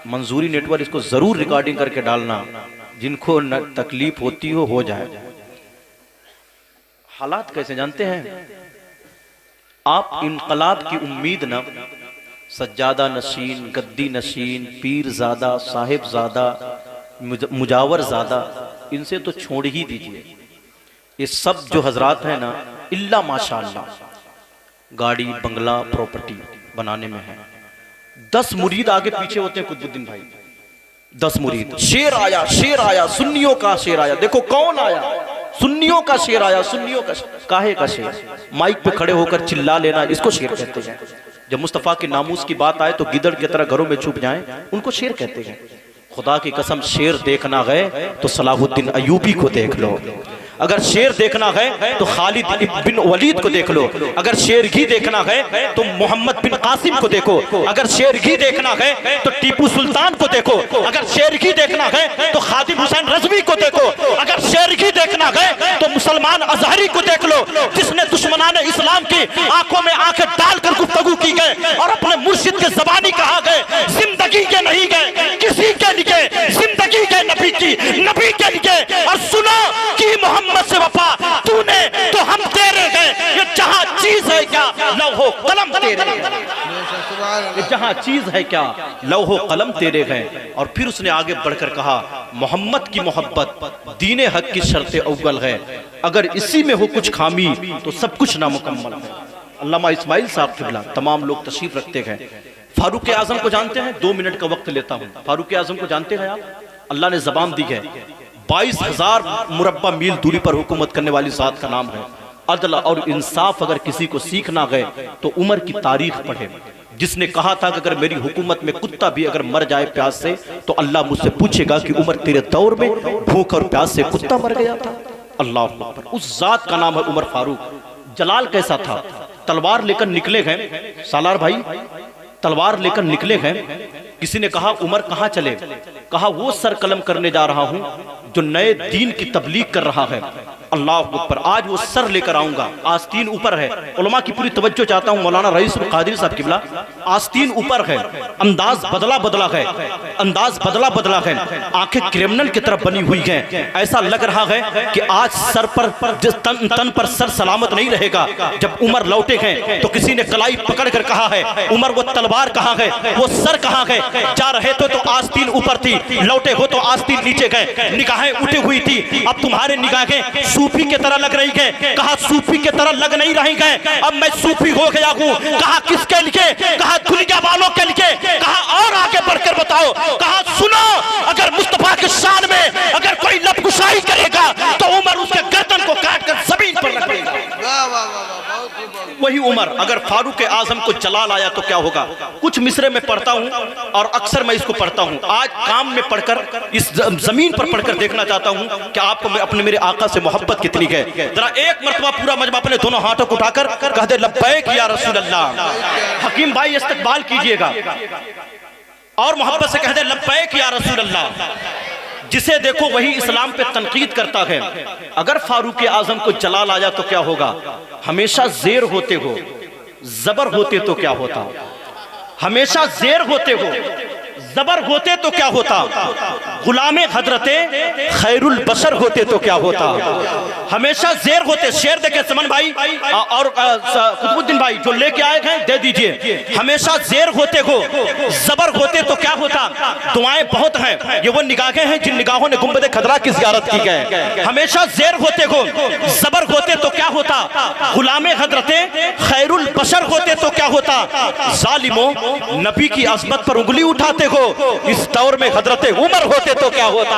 मंजूरी नेटवर्क इसको जरूर रिकॉर्डिंग करके डालना, जिनको तकलीफ होती हो जाए। हालात कैसे जानते हैं आप? इनकलाब की उम्मीद न सज्जादा नशीन, गद्दी नशीन, पीर ज़ादा, साहिब ज़ादा, मुजावर ज़ादा, इनसे तो छोड़ ही दीजिए। ये सब जो हजरात हैं ना, इल्ला माशाअल्लाह गाड़ी बंगला प्रॉपर्टी बनाने में है। 10 मुरीद आगे पीछे होते हैं कुतुबुद्दीन भाई, 10 मुरीद। शेर आया, सुन्नियों का शेर आया। देखो कौन आया? सुन्नियों का शेर आया, सुन्नियों का। काहे का शेर? माइक पे खड़े होकर चिल्ला लेना, इसको शेर कहते हैं। जब मुस्तफ़ा के नामूस की बात आए तो गिदड़ की तरह घरों में छुप जाएं, उनको शेर कहते हैं। खुदा की कसम, शेर देखना गए तो सलाहुद्दीन अयूबी को देख लो। अगर शेर देखना है तो खालिद बिन वलीद को देख लो। अगर शेरगी देखना है तो मोहम्मद बिन कासिम को देखो। अगर शेरगी देखना है तो टीपू सुल्तान को देखो। अगर शेरगी देखना है तो खादिम हुसैन रज़वी को देखो। अगर शेरगी देखना है तो मुसलमान अजहरी को देख लो, जिसने दुश्मनाने इस्लाम की आंखों में आंखें डालकर गुफ्तगू की गए और अपने मुर्शिद के ज़बानी कहा गए, जिंदगी के नहीं गए किसी के लिए, जिंदगी के नबी की, नबी के लिए। और सुनो कि मोहम्मद से वफा तूने तो हम तेरे गए। ये जहां चीज है क्या लौहो कलम तेरे, ये जहां चीज है क्या लौहो कलम तेरे गए। और फिर उसने आगे बढ़कर कहा, मोहम्मद की मोहब्बत दीने हक की शर्त अव्वल है। अगर इसी में हो कुछ खामी तो सब कुछ नामुकम्मल है। अल्लामा इस्माइल साहब किबला तमाम लोग तशरीफ रखते हैं। फारूक आजम को जानते हैं? 2 मिनट का वक्त लेता हूं। फारूक आजम को जानते हैं आप? अल्लाह ने जबान दी है, 22,000 मुरब्बा मील दूरी पर हुकूमत करने वाली ज़ात का नाम है। अदल और इंसाफ अगर किसी को सीखना गए तो उमर की तारीख पढ़े, जिसने कहा था कि अगर मेरी हुकूमत में कुत्ता भी अगर मर जाए प्यास से तो अल्लाह मुझसे पूछेगा कि उमर तेरे दौर में भूख और प्यास से कुत्ता मर गया था। अल्लाह अकबर। उस जात का नाम है उमर फारूक। जलाल कैसा था? तलवार लेकर निकले गए, सालार भाई तलवार लेकर निकले गए। किसी ने कहा उमर कहाँ चले? कहा वो सर कलम करने जा रहा हूं जो नए दीन की तबलीग कर रहा है। अल्लाह अकबर। आज वो सर लेकर आऊंगा। आस्तीन ऊपर है। उलमा की पूरी तवज्जो चाहता हूं। मौलाना रईस कादिरी साहब किबला, आस्तीन ऊपर है, अंदाज बदला बदला है, अंदाज बदला बदला है, आंखें क्रिमिनल की तरफ बनी हुई हैं। ऐसा लग रहा है कि आज सर पर तन पर सर सलामत नहीं रहेगा। जब उमर लौटे हैं तो किसी ने कलाई पकड़ कर कहा है, उमर वो तलवार कहाँ है, वो सर कहाँ है? जा रहे थे तो आस्तीन ऊपर थी, लौटे हो तो आस्तीन नीचे गए। निगाहें उठी हुई थी, अब तुम्हारे निगाहें सूफी के तरह लग रही है। कहा सूफी के तरह लग नहीं रही है, अब मैं सूफी हो गया हूँ। कहा किसके लिए? कहा दुनिया वालों के लिए। कहा और आगे बढ़कर बताओ। कहा सुनो, अगर मुस्तफा के शान में अगर कोई लबकुशाई करेगा तो उमर उसके गर्दन को काट कर जमीन पर रख देगा। वही उमर अगर फारूक आजम को जलाल आया तो क्या होगा? कुछ मिसरे में पढ़ता हूँ और अक्सर मैं इसको पढ़ता हूँ। आज काम में पढ़कर इस जमीन पर पढ़कर देखना चाहता हूँ कि आपको अपने मेरे आका से मोहब्बत कितनी है। जरा एक मरतबा पूरा मजमा अपने दोनों हाथों को उठाकर कह दे लब्बैक या रसूल अल्लाह। हकीम भाई इस्तकबाल कीजिएगा और मोहब्बत से कह दे लब्बैक या रसूल अल्लाह। जिसे देखो वही इस्लाम पे तनकीद करता है। अगर फारूक आजम को जलाल आया तो क्या होगा? हमेशा जेर होते हो, जबर होते तो क्या होता? हमेशा जेर होते हो, जबर होते तो क्या होता? गुलामे हजरते खैरुल बशर होते तो क्या होता? हमेशा जेर होते। शेर देखे समन भाई और कुतुबुद्दीन भाई जो लेके आए हैं दे दीजिए। हमेशा जेर होते हो, जबर होते तो क्या होता? दुआएं बहुत हैं, ये वो निगाहें हैं जिन निगाहों ने गुंबद खदरा की ज़ियारत की है। हमेशा जेर होते हो, जबर होते तो क्या होता? गुलामे हजरते खैरुल बशर होते तो क्या होता? जालिमों, नबी की अज़मत पर उंगली उठाते हो, इस दौर में हजरते उमर होते तो क्या होता?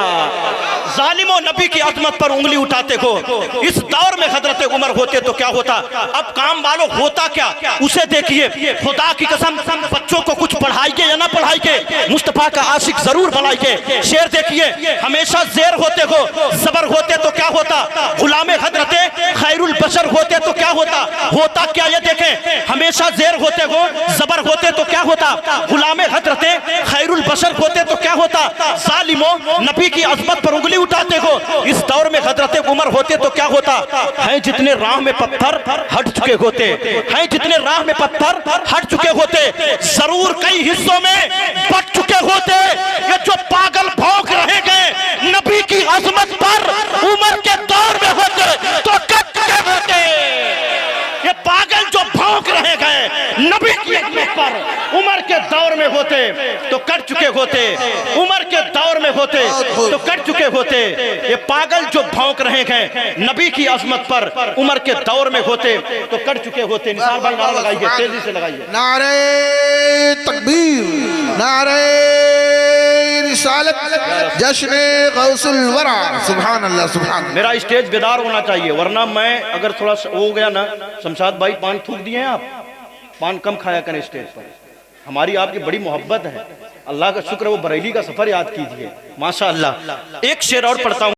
जालिमों, नबी की अज़मत पर उंगली उठाते हो, इस दौर में हजरते उमर होते तो क्या होता? अब काम वालों होता क्या उसे देखिए। खुदा की कसम, बच्चों को कुछ पढ़ाइए या ना पढ़ाइए, मुस्तफा का आशिक जरूर बनाइए। शेर देखिए, हमेशा जेर होते हो, जबर होते तो क्या होता? गुलामे हजरते खैरुल बशर होते तो क्या होता? होता क्या ये देखें। हमेशा जेर होते हो, जबर होते तो क्या होता? गुलामे हजरते खैरुल बशर होते तो क्या होता? जालिमों, नबी की अज़मत पर उंगली उठाते हो, इस दौर में हजरते उमर होते तो क्या होता? हैं जितने राह में पत्थर हट चुके होते, हैं जितने राह में पत्थर हट चुके होते, जरूर कई हिस्सों में बट चुके होते, अजमत पर उमर के दौर में होते तो कट चुके होते, उमर के दौर में होते तो कट चुके होते। ये पागल जो भौंक रहे हैं नबी की अजमत पर उमर के दौर में होते तो कट चुके होते। निसार भाई नारा लगाइए, तेजी से लगाइए। नारे तकबीर, नारे रिसालत, जश्न गौसुल वरा। सुभान अल्लाह, सुभान। मेरा स्टेज बेदार होना चाहिए, वरना मैं अगर थोड़ा हो गया ना, शमशाद भाई पान थूक दिए हैं आप, पान कम खाया करें स्टेज पर। हमारी आपकी बड़ी मोहब्बत है, अल्लाह का शुक्र। वो बरेली का सफर याद कीजिए, माशाअल्लाह। एक शेर और पढ़ता हूँ।